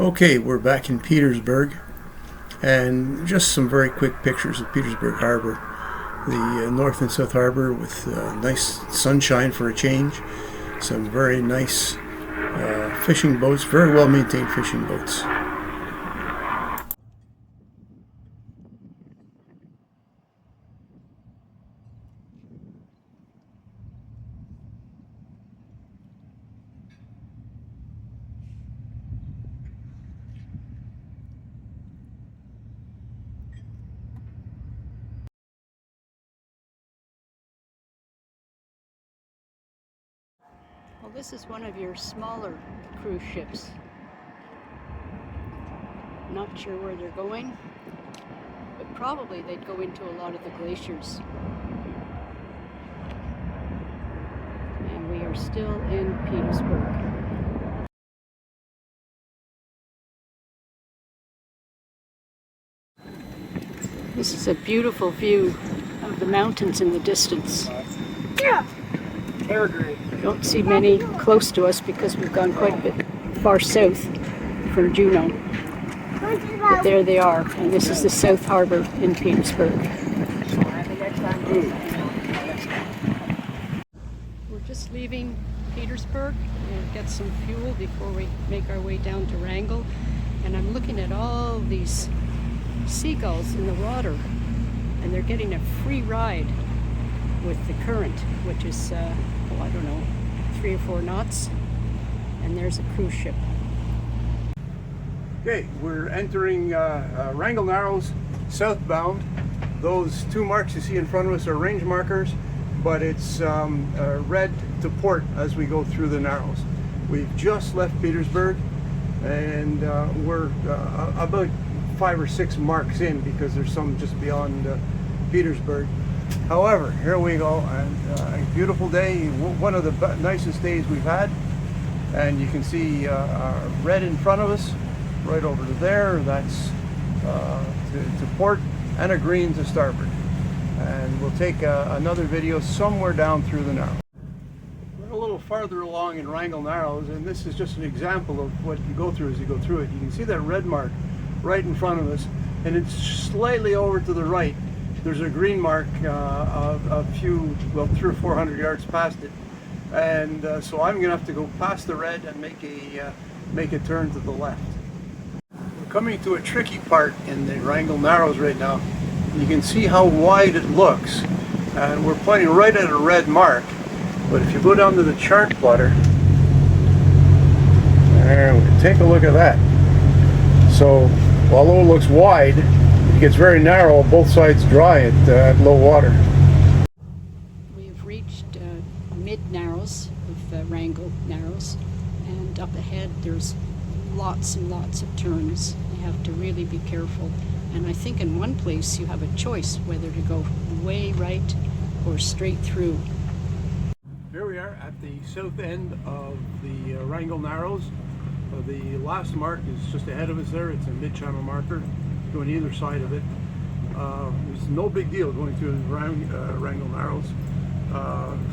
Okay, we're back in Petersburg, and just some very quick pictures of Petersburg Harbor. The North and South Harbor with nice sunshine for a change, some very nice fishing boats, very well maintained fishing boats. Well, this is one of your smaller cruise ships. Not sure where they're going, but probably they'd go into a lot of the glaciers. And we are still in Petersburg. This is a beautiful view of the mountains in the distance. Yeah. Don't see many close to us because we've gone quite a bit far south from Juneau. But there they are, and this is the South Harbor in Petersburg. We're just leaving Petersburg and get some fuel before we make our way down to Wrangell. And I'm looking at all these seagulls in the water, and they're getting a free ride with the current, which is, I don't know, 3 or 4 knots. And there's a cruise ship. Okay, we're entering Wrangell Narrows southbound. Those 2 marks you see in front of us are range markers, but it's red to port as we go through the Narrows. We've just left Petersburg, and we're about 5 or 6 marks in because there's some just beyond Petersburg. However, here we go, and a beautiful day, one of the nicest days we've had, and you can see red in front of us, right over to there, that's to port, and a green to starboard. And we'll take another video somewhere down through the Narrows. We're a little farther along in Wrangell Narrows, and this is just an example of what you go through as you go through it. You can see that red mark right in front of us, and it's slightly over to the right. There's a green mark a few, well, 300 or 400 yards past it, and so I'm going to have to go past the red and make a turn to the left. We're coming to a tricky part in the Wrangell Narrows right now. You can see how wide it looks, and we're pointing right at a red mark. But if you go down to the chart plotter, and take a look at that. So although it looks wide, it gets very narrow, both sides dry at low water. We've reached mid-Narrows of Wrangell Narrows, and up ahead there's lots and lots of turns. You have to really be careful, and I think in one place you have a choice whether to go way right or straight through. Here we are at the south end of the Wrangell Narrows. The last mark is just ahead of us there. It's a mid-channel marker going either side of it. It's no big deal going through Wrangell Narrows.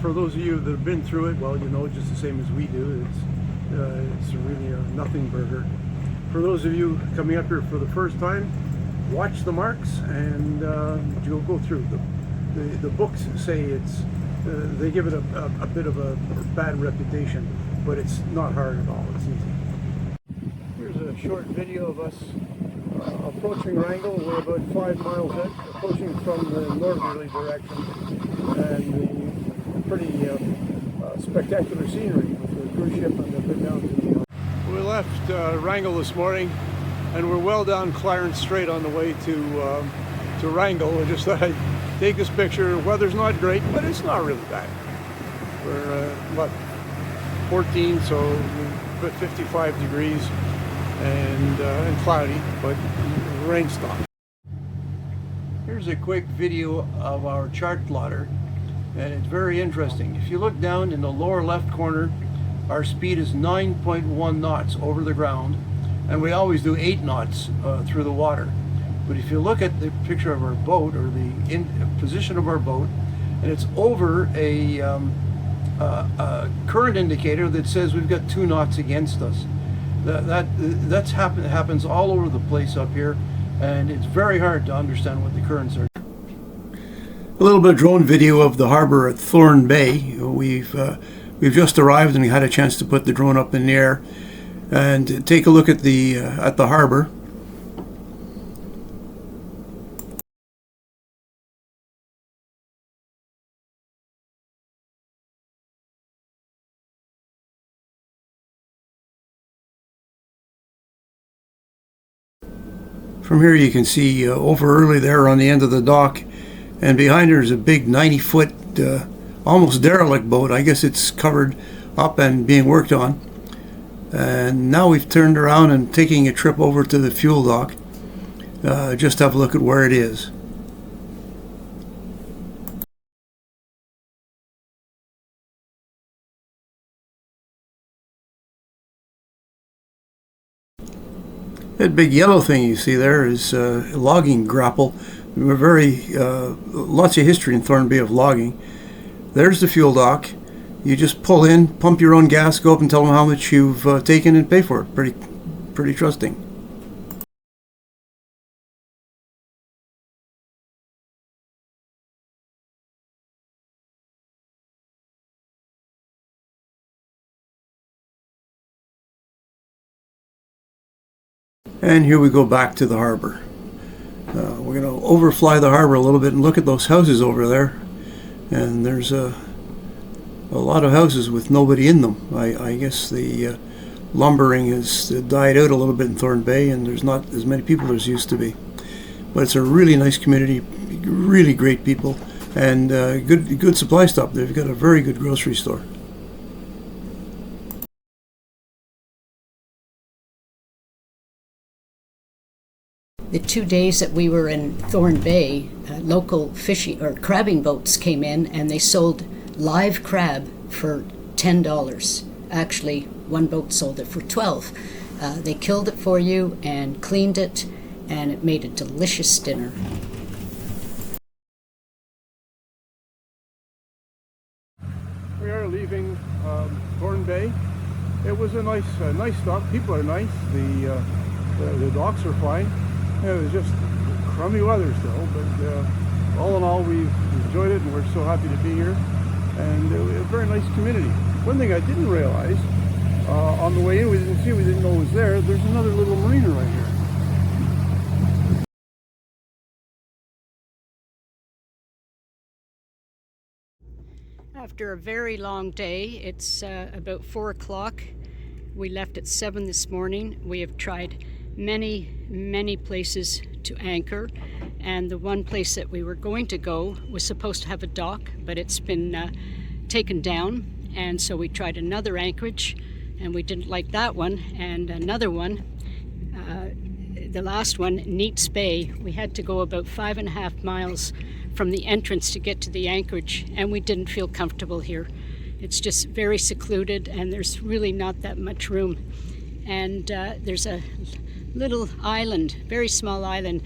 For those of you that have been through it, well, you know just the same as we do. It's really a nothing burger. For those of you coming up here for the first time, watch the marks and you'll go through. The books say it's they give it a bit of a bad reputation, but it's not hard at all. It's easy. Here's a short video of us approaching Wrangell. We're about 5 miles in, approaching from the northerly direction, and the pretty spectacular scenery with the cruise ship and the big mountains. We left Wrangell this morning, and we're well down Clarence Strait on the way to Wrangell. I just thought I'd take this picture. The weather's not great, but it's not really bad. We're what, 14, so about 55 degrees. And cloudy, but rain stopped. Here's a quick video of our chart plotter, and it's very interesting. If you look down in the lower left corner, our speed is 9.1 knots over the ground, and we always do 8 knots through the water. But if you look at the picture of our boat, or the position of our boat, and it's over a current indicator that says we've got 2 knots against us. That's happens all over the place up here, and it's very hard to understand what the currents are. A little bit of drone video of the harbor at Thorne Bay. We've just arrived and we had a chance to put the drone up in the air and take a look at the harbor. From here you can see over early there on the end of the dock, and behind her is a big 90-foot almost derelict boat. I guess it's covered up and being worked on. And now we've turned around and taking a trip over to the fuel dock just to have a look at where it is. That big yellow thing you see there is a logging grapple. We're lots of history in Thorne Bay of logging. There's the fuel dock. You just pull in, pump your own gas, go up and tell them how much you've taken and pay for it. Pretty trusting. And here we go back to the harbor. We're going to overfly the harbor a little bit and look at those houses over there. And there's a lot of houses with nobody in them. I guess the lumbering has died out a little bit in Thorne Bay, and there's not as many people as used to be. But it's a really nice community, really great people, and good supply stop. They've got a very good grocery store. The 2 days that we were in Thorne Bay, local fishing or crabbing boats came in and they sold live crab for $10. Actually, one boat sold it for $12. They killed it for you and cleaned it, and it made a delicious dinner. We are leaving Thorne Bay. It was a nice stop. People are nice. The docks are fine. Yeah, it was just crummy weather still, but all in all, we've enjoyed it, and we're so happy to be here. And a very nice community. One thing I didn't realize on the way in, we didn't know it was there. There's another little marina right here. After a very long day, it's about 4 o'clock. We left at 7 this morning. We have tried many places to anchor, and the one place that we were going to go was supposed to have a dock, but it's been taken down, and so we tried another anchorage and we didn't like that one, and another one, the last one, Neats Bay. We had to go about 5.5 miles from the entrance to get to the anchorage, and we didn't feel comfortable here. It's just very secluded and there's really not that much room, and there's a little island, very small island,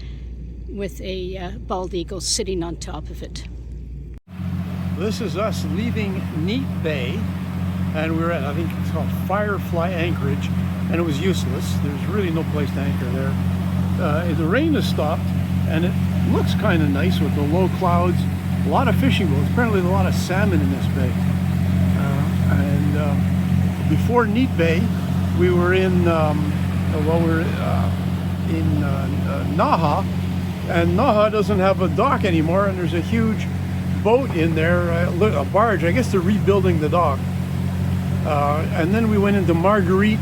with a bald eagle sitting on top of it. This is us leaving Neat Bay, and we're at, I think it's called Firefly Anchorage, and it was useless. There's really no place to anchor there. The rain has stopped, and it looks kind of nice with the low clouds. A lot of fishing boats, apparently a lot of salmon in this bay. Before Neat Bay, we were in Naha, and Naha doesn't have a dock anymore, and there's a huge boat in there, a barge. I guess they're rebuilding the dock. And then we went into Marguerite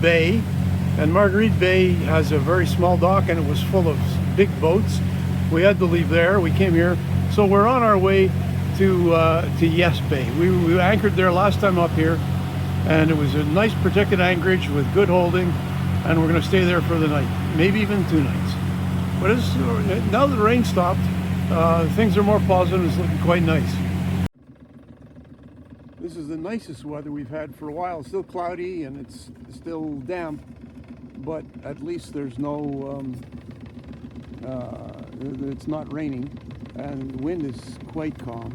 Bay, and Marguerite Bay has a very small dock, and it was full of big boats. We had to leave there. We came here, so we're on our way to Yes Bay. We anchored there last time up here, and it was a nice protected anchorage with good holding, and we're going to stay there for the night, maybe even 2 nights. But now that the rain stopped, things are more positive. It's looking quite nice. This is the nicest weather we've had for a while. It's still cloudy and it's still damp, but at least there's no it's not raining, and the wind is quite calm.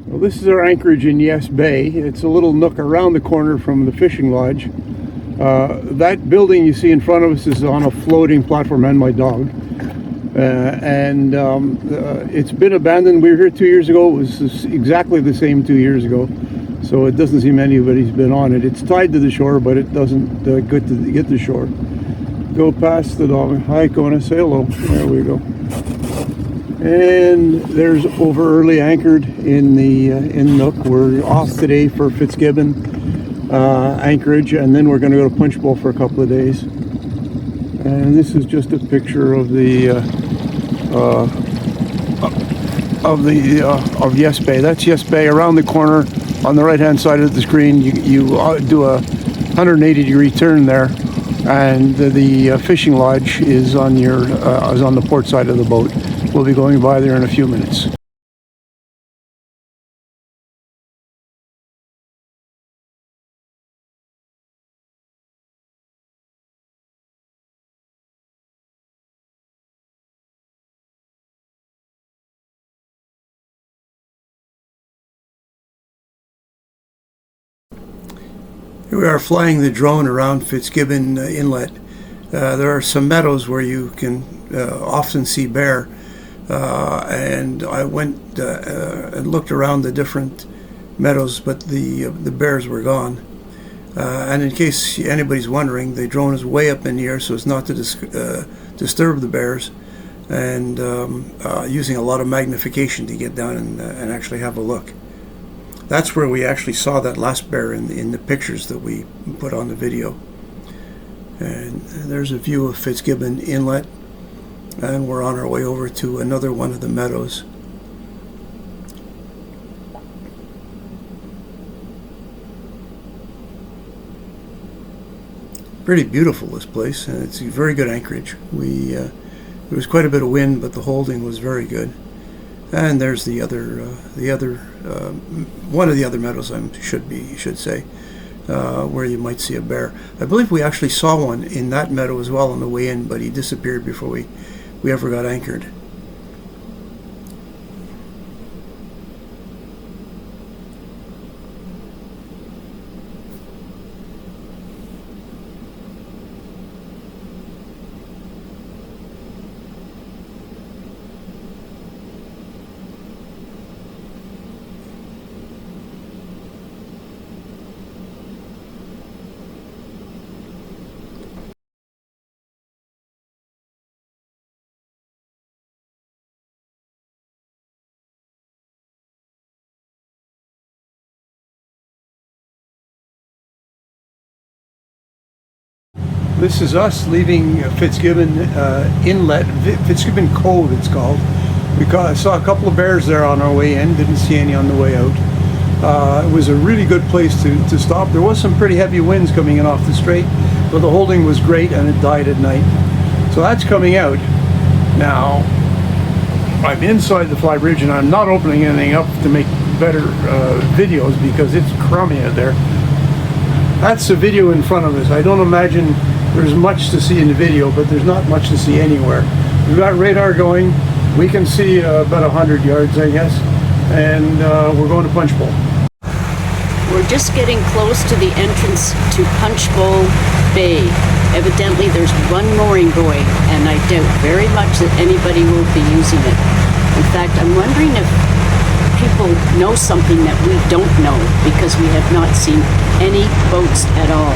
Well, this is our anchorage in Yes Bay. It's a little nook around the corner from the fishing lodge, That building you see in front of us is on a floating platform, and my dog. It's been abandoned. We were here 2 years ago. It was exactly the same 2 years ago. So it doesn't seem anybody's been on it. It's tied to the shore, but it doesn't get to the shore. Go past the dog. Hi, Kona. Say hello. There we go. And there's over early anchored in the in Nook. We're off today for Fitzgibbon anchorage, and then we're going to go to Punch Bowl for a couple of days. And this is just a picture of Yes Bay. That's Yes Bay. Around the corner on the right hand side of the screen, you do a 180-degree turn there, and the fishing lodge is on the port side of the boat. We'll be going by there in a few minutes. Here we are flying the drone around Fitzgibbon Inlet. There are some meadows where you can often see bear, and I went and looked around the different meadows, but the bears were gone. And in case anybody's wondering, the drone is way up in the air so as not to disturb the bears, and using a lot of magnification to get down and actually have a look. That's where we actually saw that last bear in the pictures that we put on the video. And there's a view of Fitzgibbon Inlet, and we're on our way over to another one of the meadows. Pretty beautiful, this place, and it's a very good anchorage. There was quite a bit of wind, but the holding was very good. And there's one of the other meadows, should say, where you might see a bear. I believe we actually saw one in that meadow as well on the way in, but he disappeared before we ever got anchored. This is us leaving Fitzgibbon Inlet, Fitzgibbon Cove it's called. I saw a couple of bears there on our way in, didn't see any on the way out. It was a really good place to stop. There was some pretty heavy winds coming in off the strait, but the holding was great and it died at night. So that's coming out. Now, I'm inside the flybridge and I'm not opening anything up to make better videos because it's crummy out there. That's the video in front of us. I don't imagine there's much to see in the video, but there's not much to see anywhere. We've got radar going. We can see about 100 yards, I guess, and we're going to Punch Bowl. We're just getting close to the entrance to Punch Bowl Bay. Evidently there's one mooring buoy, and I doubt very much that anybody will be using it. In fact, I'm wondering if people know something that we don't know, because we have not seen any boats at all.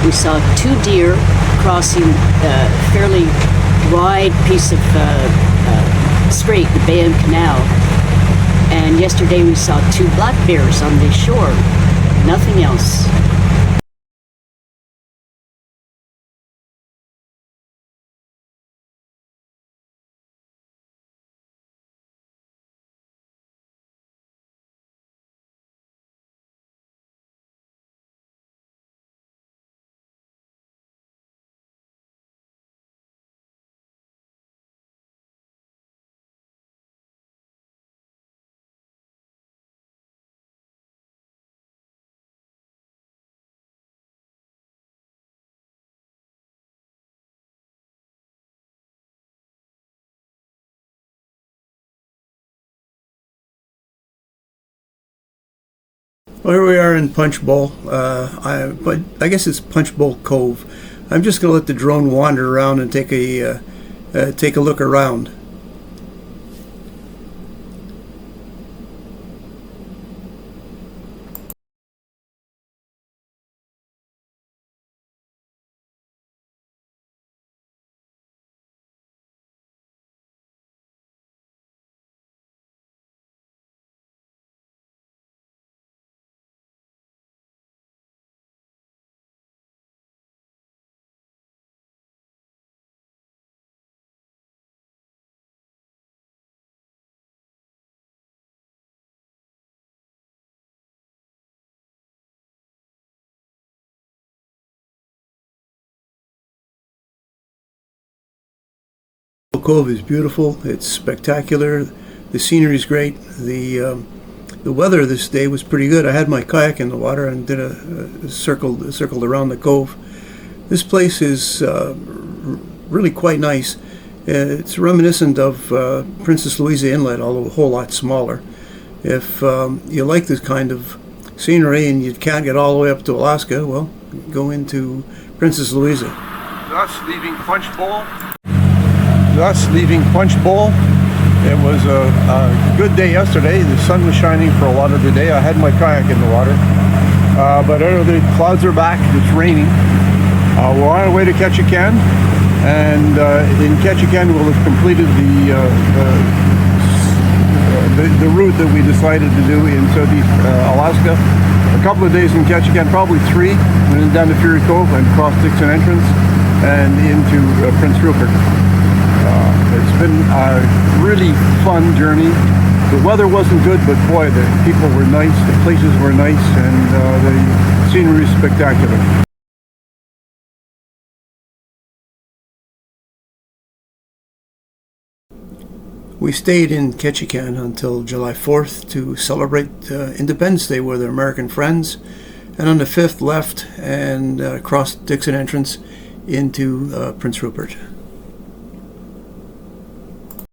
We saw 2 deer crossing a fairly wide piece of strait, the Bay and Canal, and yesterday we saw 2 black bears on the shore. Nothing else. Well, here we are in Punch Bowl. But I guess it's Punch Bowl Cove. I'm just going to let the drone wander around and take a look around. Cove is beautiful. It's spectacular. The scenery is great. The weather this day was pretty good. I had my kayak in the water and did a circled around the cove. This place is really quite nice. It's reminiscent of Princess Louisa Inlet, although a whole lot smaller. If you like this kind of scenery and you can't get all the way up to Alaska, well, go into Princess Louisa. Thus leaving Punch Bowl. It was a good day yesterday. The sun was shining for a lot of the day. I had my kayak in the water. But the clouds are back. It's raining. We're on our way to Ketchikan. And in Ketchikan, we'll have completed the route that we decided to do in southeast Alaska. A couple of days in Ketchikan, probably 3, and then down to Fury Cove and across Dixon Entrance and into Prince Rupert. It's been a really fun journey. The weather wasn't good, but boy, the people were nice, the places were nice, and the scenery is spectacular. We stayed in Ketchikan until July 4th to celebrate Independence Day with our American friends, and on the 5th left and crossed Dixon Entrance into Prince Rupert.